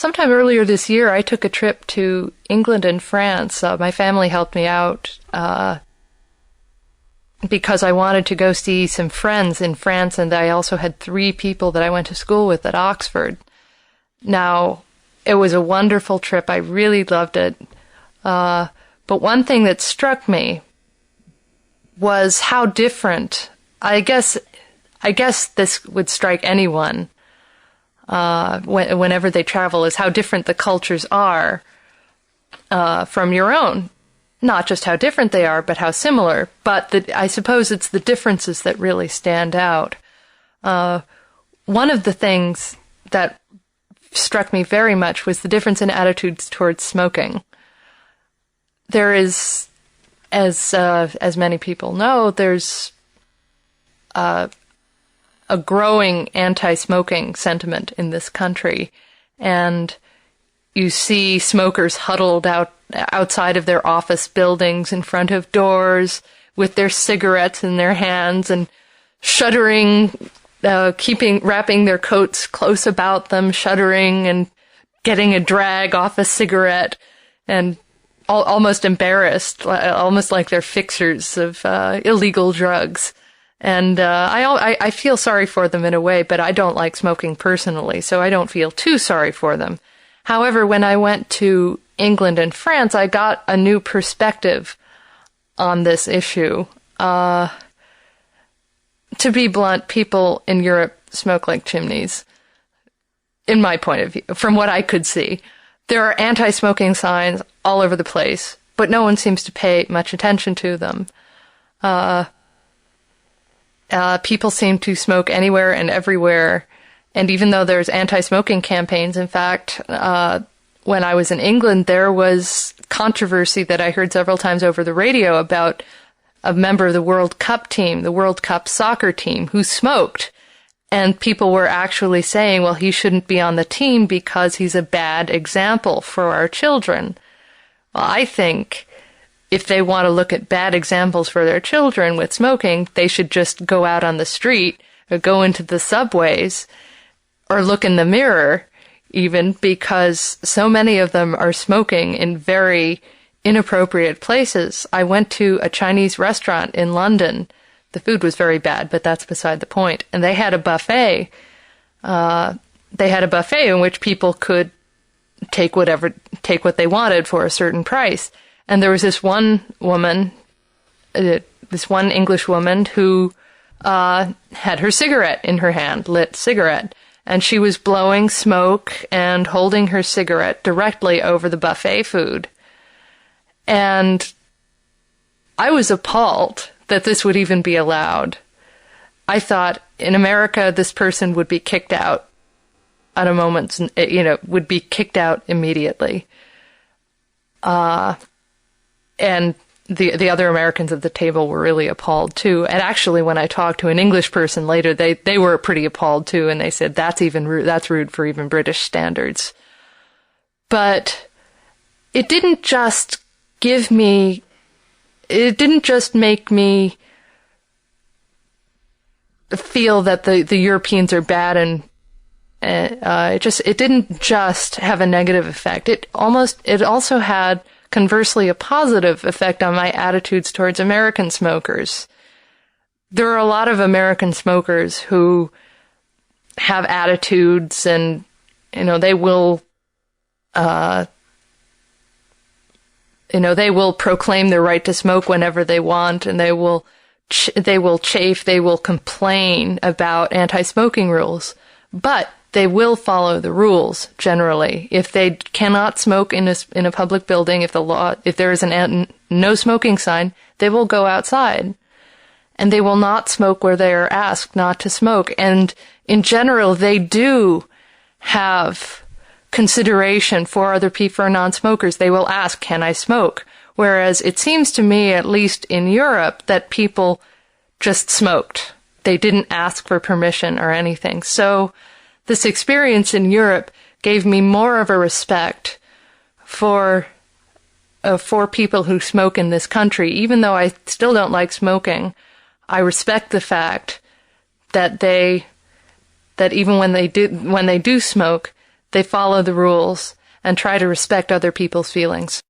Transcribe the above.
sometime earlier this year, I took a trip to England and France. My family helped me out because I wanted to go see some friends in France, and I also had 3 people that I went to school with at Oxford. Now, it was a wonderful trip. I really loved it. But one thing that struck me was how different, I guess this would strike anyone whenever they travel, is how different the cultures are from your own. Not just how different they are, but how similar. But I suppose it's the differences that really stand out. One of the things that struck me very much was the difference in attitudes towards smoking. There is, as many people know, there's a growing anti-smoking sentiment in this country, and you see smokers huddled outside of their office buildings in front of doors with their cigarettes in their hands and shuddering, wrapping their coats close about them, shuddering and getting a drag off a cigarette, and almost embarrassed, almost like they're fixers of illegal drugs. And I feel sorry for them in a way, but I don't like smoking personally, so I don't feel too sorry for them. However, when I went to England and France, I got a new perspective on this issue. To be blunt, people in Europe smoke like chimneys, in my point of view, from what I could see. There are anti-smoking signs all over the place, but no one seems to pay much attention to them. People seem to smoke anywhere and everywhere. And even though there's anti-smoking campaigns, in fact, when I was in England, there was controversy that I heard several times over the radio about a member of the World Cup team, the World Cup soccer team, who smoked. And people were actually saying, well, he shouldn't be on the team because he's a bad example for our children. Well, I think if they want to look at bad examples for their children with smoking, they should just go out on the street or go into the subways or look in the mirror, even, because so many of them are smoking in very inappropriate places. I went to a Chinese restaurant in London. The food was very bad, but that's beside the point. And they had a buffet. In which people could take what they wanted for a certain price. And there was this one woman, this one English woman who had her cigarette in her hand, lit cigarette. And she was blowing smoke and holding her cigarette directly over the buffet food. And I was appalled that this would even be allowed. I thought, in America, this person would be kicked out at a moment's, would be kicked out immediately. And the other Americans at the table were really appalled too. And actually, when I talked to an English person later, they were pretty appalled too, and they said that's rude for even British standards. But it didn't just make me feel that the Europeans are bad, and it didn't just have a negative effect. It also had, conversely, a positive effect on my attitudes towards American smokers. There are a lot of American smokers who have attitudes, and they will proclaim their right to smoke whenever they want, and they will chafe, they will complain about anti-smoking rules, but they will follow the rules generally. If they cannot smoke in a public building, if there is a no smoking sign, they will go outside, and they will not smoke where they are asked not to smoke. And in general, they do have consideration for other people, for non-smokers. They will ask, "Can I smoke?" Whereas it seems to me, at least in Europe, that people just smoked. They didn't ask for permission or anything. So this experience in Europe gave me more of a respect for people who smoke in this country. Even though I still don't like smoking, I respect the fact that even when they do smoke, they follow the rules, and try to respect other people's feelings.